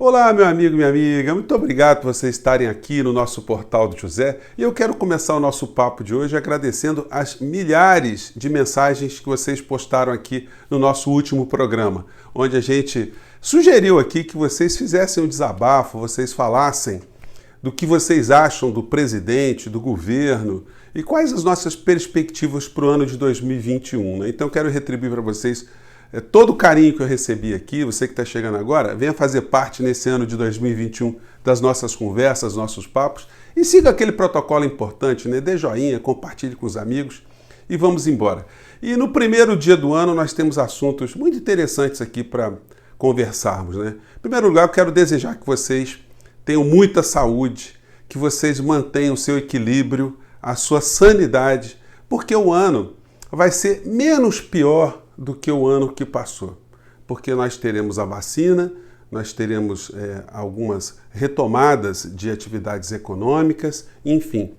Olá, meu amigo, minha amiga, muito obrigado por vocês estarem aqui no nosso Portal do José. E eu quero começar o nosso papo de hoje agradecendo as milhares de mensagens que vocês postaram aqui no nosso último programa, onde a gente sugeriu aqui que vocês fizessem um desabafo, vocês falassem do que vocês acham do presidente, do governo e quais as nossas perspectivas para o ano de 2021. Então eu quero retribuir para vocês todo o carinho que eu recebi aqui. Você que está chegando agora, venha fazer parte nesse ano de 2021 das nossas conversas, nossos papos e siga aquele protocolo importante, né? Dê joinha, compartilhe com os amigos e vamos embora. E no primeiro dia do ano nós temos assuntos muito interessantes aqui para conversarmos, né? Em primeiro lugar, eu quero desejar que vocês tenham muita saúde, que vocês mantenham o seu equilíbrio, a sua sanidade, porque o ano vai ser menos pior do que o ano que passou, porque nós teremos a vacina, nós teremos algumas retomadas de atividades econômicas, enfim.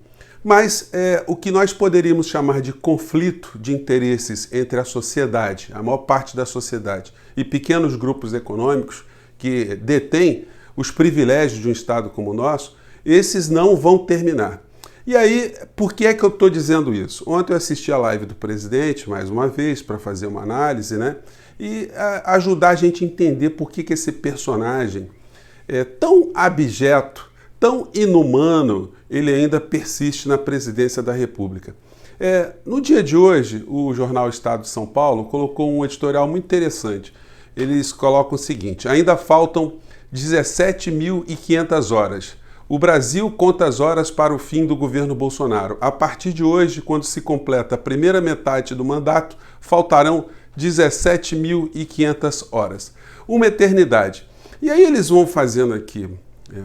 Mas o que nós poderíamos chamar de conflito de interesses entre a sociedade, a maior parte da sociedade, e pequenos grupos econômicos que detêm os privilégios de um Estado como o nosso, esses não vão terminar. E aí, por que é que eu estou dizendo isso? Ontem eu assisti a live do presidente, mais uma vez, para fazer uma análise, né? E ajudar a gente a entender por que esse personagem é tão abjeto, tão inumano, ele ainda persiste na presidência da República. No dia de hoje, o jornal Estado de São Paulo colocou um editorial muito interessante. Eles colocam o seguinte: ainda faltam 17.500 horas. O Brasil conta as horas para o fim do governo Bolsonaro. A partir de hoje, quando se completa a primeira metade do mandato, faltarão 17.500 horas. Uma eternidade. E aí eles vão fazendo aqui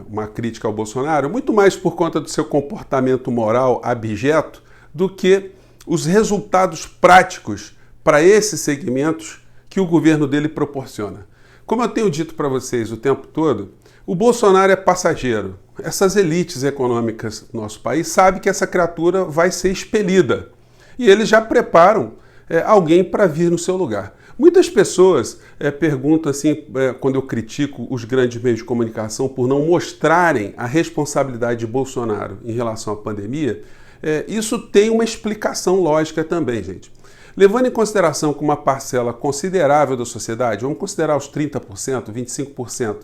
uma crítica ao Bolsonaro, muito mais por conta do seu comportamento moral abjeto do que os resultados práticos para esses segmentos que o governo dele proporciona. Como eu tenho dito para vocês o tempo todo, o Bolsonaro é passageiro. Essas elites econômicas do nosso país sabem que essa criatura vai ser expelida. E eles já preparam alguém para vir no seu lugar. Muitas pessoas perguntam assim, quando eu critico os grandes meios de comunicação por não mostrarem a responsabilidade de Bolsonaro em relação à pandemia, isso tem uma explicação lógica também, gente. Levando em consideração que uma parcela considerável da sociedade, vamos considerar os 30%, 25%,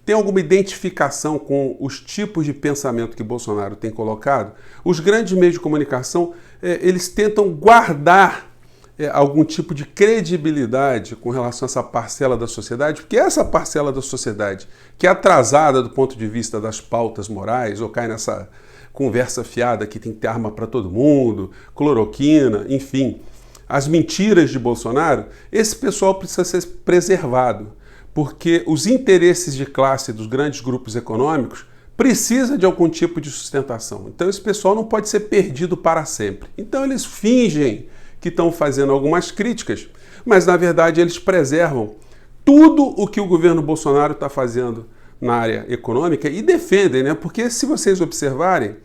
tem alguma identificação com os tipos de pensamento que Bolsonaro tem colocado, os grandes meios de comunicação, eles tentam guardar algum tipo de credibilidade com relação a essa parcela da sociedade, porque essa parcela da sociedade que é atrasada do ponto de vista das pautas morais, ou cai nessa conversa fiada que tem que ter arma para todo mundo, cloroquina, enfim, as mentiras de Bolsonaro, esse pessoal precisa ser preservado, porque os interesses de classe dos grandes grupos econômicos precisam de algum tipo de sustentação. Então esse pessoal não pode ser perdido para sempre. Então eles fingem que estão fazendo algumas críticas, mas na verdade eles preservam tudo o que o governo Bolsonaro está fazendo na área econômica e defendem, né? Porque se vocês observarem,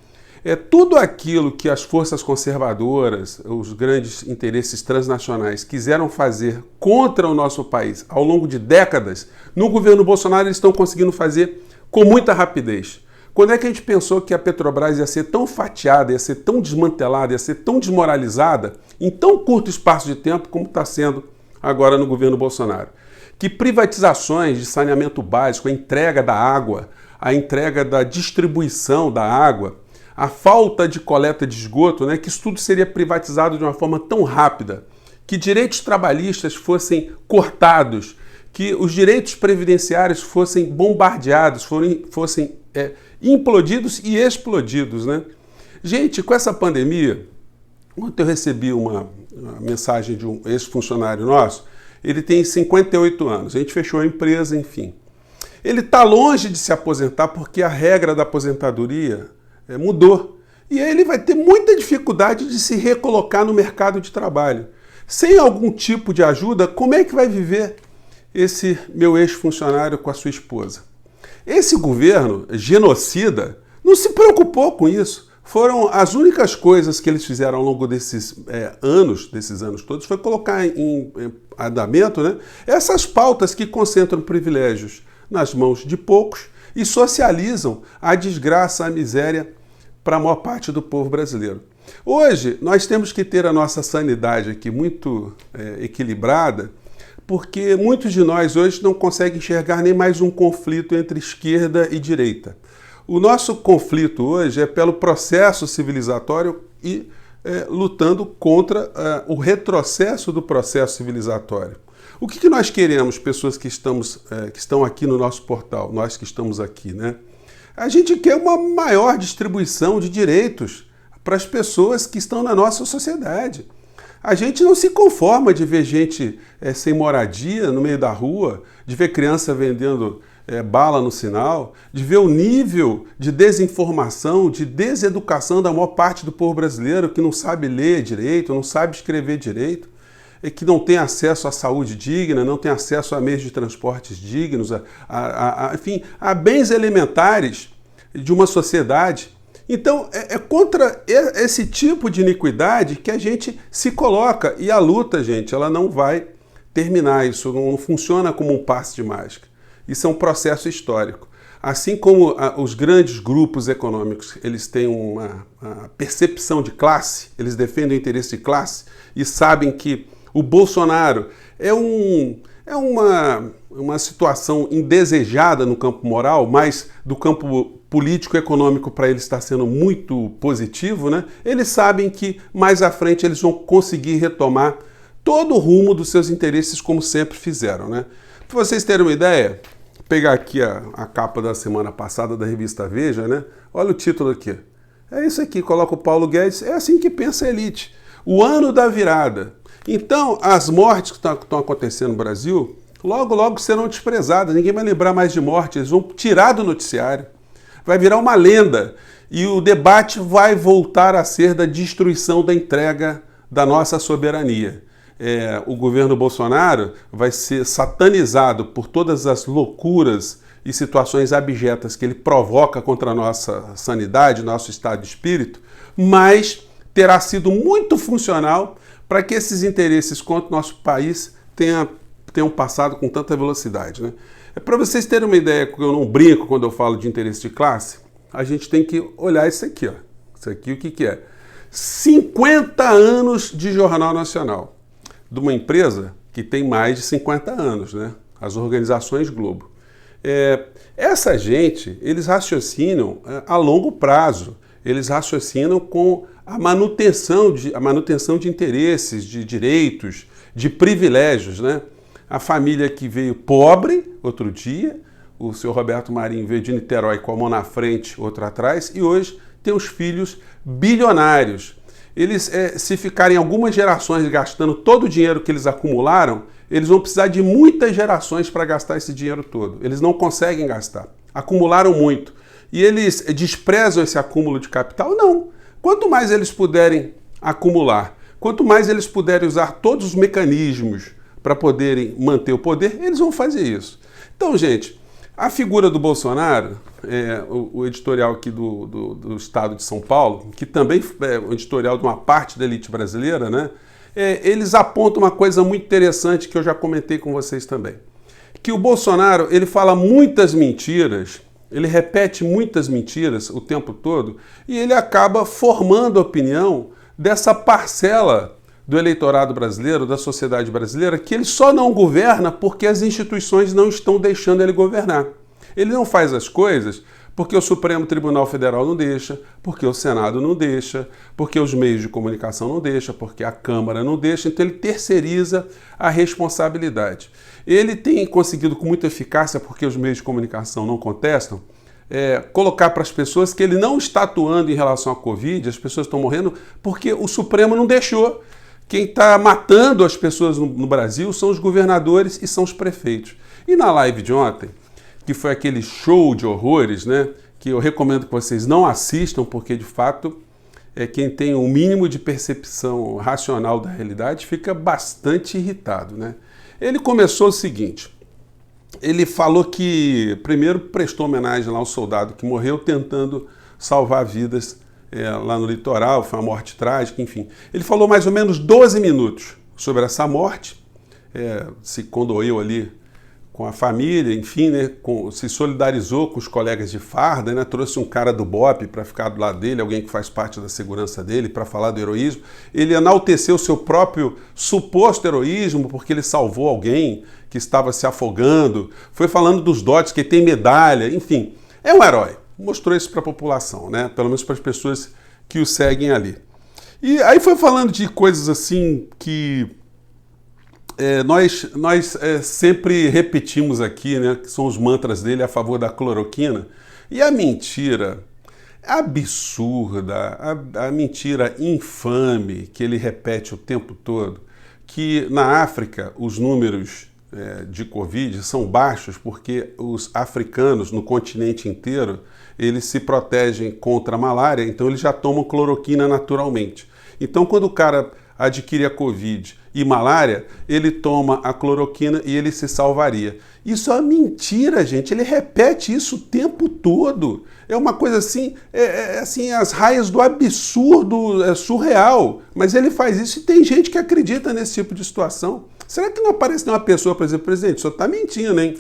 tudo aquilo que as forças conservadoras, os grandes interesses transnacionais quiseram fazer contra o nosso país ao longo de décadas, no governo Bolsonaro eles estão conseguindo fazer com muita rapidez. Quando é que a gente pensou que a Petrobras ia ser tão fatiada, ia ser tão desmantelada, ia ser tão desmoralizada em tão curto espaço de tempo como está sendo agora no governo Bolsonaro? Que privatizações de saneamento básico, a entrega da água, a entrega da distribuição da água, a falta de coleta de esgoto, né, que isso tudo seria privatizado de uma forma tão rápida, que direitos trabalhistas fossem cortados, que os direitos previdenciários fossem bombardeados, fossem implodidos e explodidos, né? Gente, com essa pandemia, ontem eu recebi uma mensagem de um ex-funcionário nosso, ele tem 58 anos, a gente fechou a empresa, enfim. Ele está longe de se aposentar porque a regra da aposentadoria mudou. E aí ele vai ter muita dificuldade de se recolocar no mercado de trabalho. Sem algum tipo de ajuda, como é que vai viver esse meu ex-funcionário com a sua esposa? Esse governo genocida não se preocupou com isso. Foram as únicas coisas que eles fizeram ao longo desses anos todos, foi colocar em andamento, né, essas pautas que concentram privilégios nas mãos de poucos e socializam a desgraça, a miséria para a maior parte do povo brasileiro. Hoje, nós temos que ter a nossa sanidade aqui muito equilibrada, porque muitos de nós hoje não conseguem enxergar nem mais um conflito entre esquerda e direita. O nosso conflito hoje é pelo processo civilizatório e lutando contra o retrocesso do processo civilizatório. O que nós queremos, pessoas que estão aqui no nosso portal, nós que estamos aqui, né? A gente quer uma maior distribuição de direitos para as pessoas que estão na nossa sociedade. A gente não se conforma de ver gente sem moradia no meio da rua, de ver criança vendendo bala no sinal, de ver o nível de desinformação, de deseducação da maior parte do povo brasileiro que não sabe ler direito, não sabe escrever direito, e que não tem acesso à saúde digna, não tem acesso a meios de transportes dignos, enfim, a bens elementares de uma sociedade. Então, é contra esse tipo de iniquidade que a gente se coloca. E a luta, gente, ela não vai terminar. Isso não funciona como um passe de mágica. Isso é um processo histórico. Assim como os grandes grupos econômicos, eles têm uma percepção de classe, eles defendem o interesse de classe e sabem que o Bolsonaro é uma situação indesejada no campo moral, mas do campo político-econômico para eles está sendo muito positivo, né? Eles sabem que mais à frente eles vão conseguir retomar todo o rumo dos seus interesses como sempre fizeram, né? Para vocês terem uma ideia, vou pegar aqui a capa da semana passada da revista Veja, né? Olha o título aqui. É isso aqui, coloca o Paulo Guedes, é assim que pensa a elite. O ano da virada. Então, as mortes que estão acontecendo no Brasil, logo serão desprezadas. Ninguém vai lembrar mais de morte, eles vão tirar do noticiário. Vai virar uma lenda. E o debate vai voltar a ser da destruição da entrega da nossa soberania. O governo Bolsonaro vai ser satanizado por todas as loucuras e situações abjetas que ele provoca contra a nossa sanidade, nosso estado de espírito, mas terá sido muito funcional para que esses interesses contra o nosso país tenham passado com tanta velocidade, né? Para vocês terem uma ideia, que eu não brinco quando eu falo de interesse de classe, a gente tem que olhar isso aqui, ó. Isso aqui o que é? 50 anos de Jornal Nacional, de uma empresa que tem mais de 50 anos, né? As Organizações Globo. Essa gente, eles raciocinam a longo prazo, eles raciocinam com a manutenção de interesses, de direitos, de privilégios, né? A família que veio pobre outro dia, o senhor Roberto Marinho veio de Niterói com a mão na frente, outra atrás, e hoje tem os filhos bilionários. Eles, se ficarem algumas gerações gastando todo o dinheiro que eles acumularam, eles vão precisar de muitas gerações para gastar esse dinheiro todo. Eles não conseguem gastar. Acumularam muito. E eles desprezam esse acúmulo de capital? Não. Quanto mais eles puderem acumular, quanto mais eles puderem usar todos os mecanismos para poderem manter o poder, eles vão fazer isso. Então, gente, a figura do Bolsonaro, o editorial aqui do Estado de São Paulo, que também é o editorial de uma parte da elite brasileira, né? Eles apontam uma coisa muito interessante que eu já comentei com vocês também. Que o Bolsonaro, ele fala muitas mentiras, ele repete muitas mentiras o tempo todo e ele acaba formando a opinião dessa parcela do eleitorado brasileiro, da sociedade brasileira, que ele só não governa porque as instituições não estão deixando ele governar. Ele não faz as coisas porque o Supremo Tribunal Federal não deixa, porque o Senado não deixa, porque os meios de comunicação não deixam, porque a Câmara não deixa, então ele terceiriza a responsabilidade. Ele tem conseguido com muita eficácia, porque os meios de comunicação não contestam, colocar para as pessoas que ele não está atuando em relação à Covid, as pessoas estão morrendo porque o Supremo não deixou. Quem está matando as pessoas no Brasil são os governadores e são os prefeitos. E na live de ontem, que foi aquele show de horrores, né, que eu recomendo que vocês não assistam, porque de fato quem tem um mínimo de percepção racional da realidade fica bastante irritado, né? Ele começou o seguinte, ele falou que primeiro prestou homenagem lá ao soldado que morreu tentando salvar vidas lá no litoral, foi uma morte trágica, enfim. Ele falou mais ou menos 12 minutos sobre essa morte, se condoeu ali com a família, enfim, né, se solidarizou com os colegas de farda, né, trouxe um cara do BOPE para ficar do lado dele, alguém que faz parte da segurança dele, para falar do heroísmo. Ele enalteceu o seu próprio suposto heroísmo, porque ele salvou alguém que estava se afogando, foi falando dos dotes, que ele tem medalha, enfim, é um herói. Mostrou isso para a população, né, pelo menos para as pessoas que o seguem ali. E aí foi falando de coisas assim que nós sempre repetimos aqui, né, que são os mantras dele a favor da cloroquina. E a mentira absurda, a mentira infame que ele repete o tempo todo, que na África os números de Covid são baixos porque os africanos no continente inteiro eles se protegem contra a malária, então eles já tomam cloroquina naturalmente. Então quando o cara adquire a Covid e malária, ele toma a cloroquina e ele se salvaria. Isso é uma mentira, gente. Ele repete isso o tempo todo. É uma coisa assim, assim, as raias do absurdo, é surreal. Mas ele faz isso e tem gente que acredita nesse tipo de situação. Será que não aparece nenhuma pessoa, por exemplo, presidente, o senhor está mentindo, hein?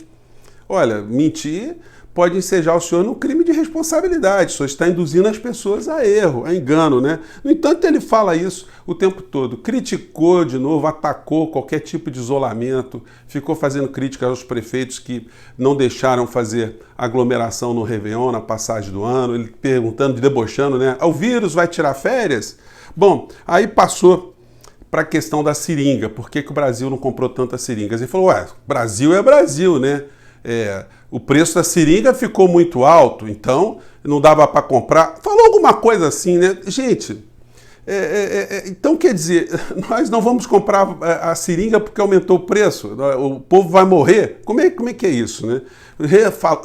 Olha, mentir pode ensejar o senhor no crime de responsabilidade. O senhor está induzindo as pessoas a erro, a engano, né? No entanto, ele fala isso o tempo todo. Criticou de novo, atacou qualquer tipo de isolamento, ficou fazendo críticas aos prefeitos que não deixaram fazer aglomeração no Réveillon, na passagem do ano, ele perguntando, debochando, né? O vírus vai tirar férias? Bom, aí passou para a questão da seringa. Por que o Brasil não comprou tantas seringas? Ele falou, ué, Brasil é Brasil, né? O preço da seringa ficou muito alto, então não dava para comprar. Falou alguma coisa assim, né? Gente, então quer dizer, nós não vamos comprar a seringa porque aumentou o preço, o povo vai morrer? Como é que é isso, né?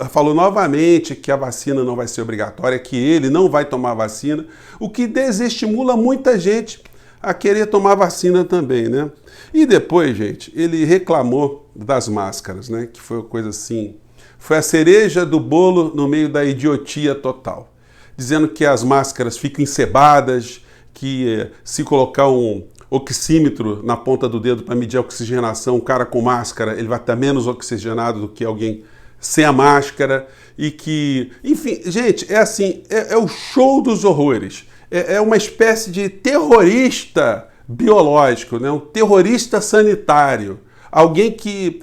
Falou novamente que a vacina não vai ser obrigatória, que ele não vai tomar vacina, o que desestimula muita gente a querer tomar vacina também, né? E depois, gente, ele reclamou das máscaras, né? Que foi uma coisa assim, foi a cereja do bolo no meio da idiotia total. Dizendo que as máscaras ficam encebadas, que se colocar um oxímetro na ponta do dedo para medir a oxigenação, um cara com máscara, ele vai estar menos oxigenado do que alguém sem a máscara. E que, enfim, gente, é assim, é o show dos horrores. É uma espécie de terrorista biológico, né? Um terrorista sanitário, alguém que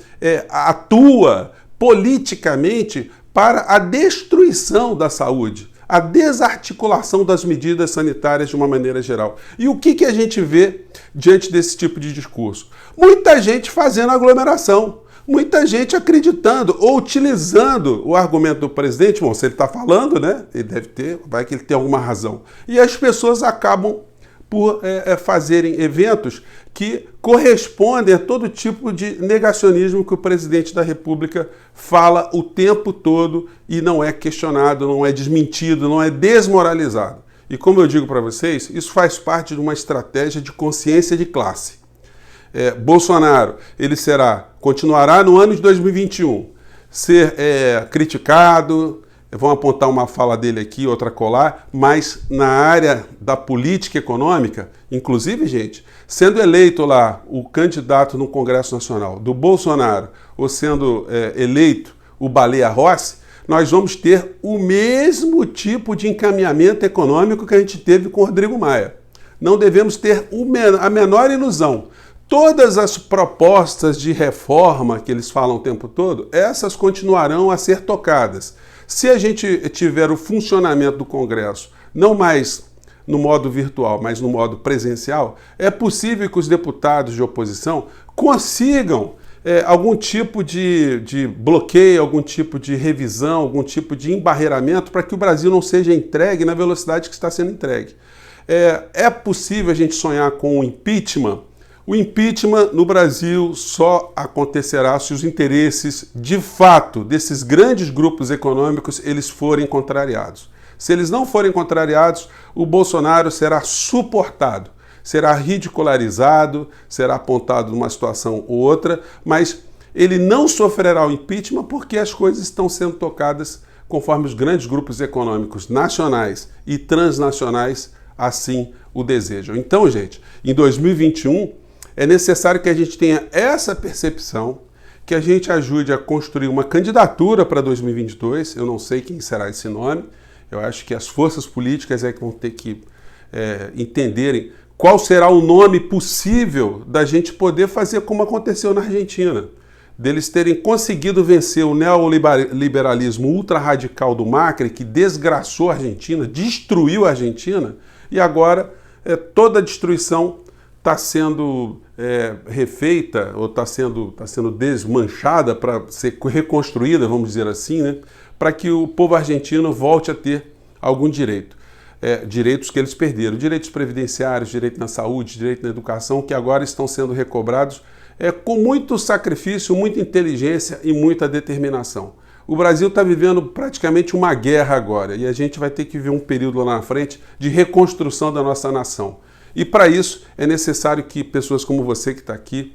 atua politicamente para a destruição da saúde, a desarticulação das medidas sanitárias de uma maneira geral. E o que a gente vê diante desse tipo de discurso? Muita gente fazendo aglomeração, muita gente acreditando ou utilizando o argumento do presidente. Bom, se ele está falando, né? Ele deve ter, vai que ele tem alguma razão. E as pessoas acabam por fazerem eventos que correspondem a todo tipo de negacionismo que o presidente da República fala o tempo todo e não é questionado, não é desmentido, não é desmoralizado. E como eu digo para vocês, isso faz parte de uma estratégia de consciência de classe. Bolsonaro, ele continuará no ano de 2021, ser criticado, vão apontar uma fala dele aqui, outra colar, mas na área da política econômica, inclusive, gente, sendo eleito lá o candidato no Congresso Nacional do Bolsonaro, ou sendo eleito o Baleia Rossi, nós vamos ter o mesmo tipo de encaminhamento econômico que a gente teve com o Rodrigo Maia. Não devemos ter a menor ilusão. Todas as propostas de reforma que eles falam o tempo todo, essas continuarão a ser tocadas. Se a gente tiver o funcionamento do Congresso, não mais no modo virtual, mas no modo presencial, é possível que os deputados de oposição consigam algum tipo de bloqueio, algum tipo de revisão, algum tipo de embarreiramento para que o Brasil não seja entregue na velocidade que está sendo entregue. É possível a gente sonhar com o impeachment? O impeachment no Brasil só acontecerá se os interesses, de fato, desses grandes grupos econômicos, eles forem contrariados. Se eles não forem contrariados, o Bolsonaro será suportado, será ridicularizado, será apontado numa situação ou outra, mas ele não sofrerá o impeachment porque as coisas estão sendo tocadas conforme os grandes grupos econômicos nacionais e transnacionais assim o desejam. Então, gente, em 2021, é necessário que a gente tenha essa percepção, que a gente ajude a construir uma candidatura para 2022. Eu não sei quem será esse nome. Eu acho que as forças políticas é que vão ter que entenderem qual será o nome possível da gente poder fazer como aconteceu na Argentina. Deles terem conseguido vencer o neoliberalismo ultra-radical do Macri, que desgraçou a Argentina, destruiu a Argentina, e agora toda a destruição está sendo refeita, ou está sendo desmanchada para ser reconstruída, vamos dizer assim, né? Para que o povo argentino volte a ter algum direito. Direitos que eles perderam, direitos previdenciários, direito na saúde, direito na educação, que agora estão sendo recobrados com muito sacrifício, muita inteligência e muita determinação. O Brasil está vivendo praticamente uma guerra agora e a gente vai ter que ver um período lá na frente de reconstrução da nossa nação. E para isso é necessário que pessoas como você que está aqui,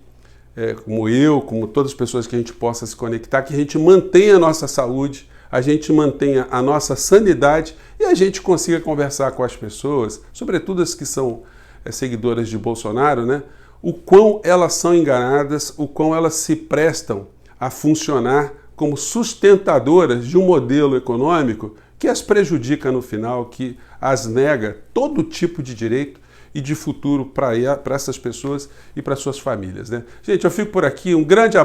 como eu, como todas as pessoas que a gente possa se conectar, que a gente mantenha a nossa saúde, a gente mantenha a nossa sanidade e a gente consiga conversar com as pessoas, sobretudo as que são seguidoras de Bolsonaro, né? O quão elas são enganadas, o quão elas se prestam a funcionar como sustentadoras de um modelo econômico que as prejudica no final, que as nega todo tipo de direito e de futuro para essas pessoas e para suas famílias, né? Gente, eu fico por aqui, um grande abraço.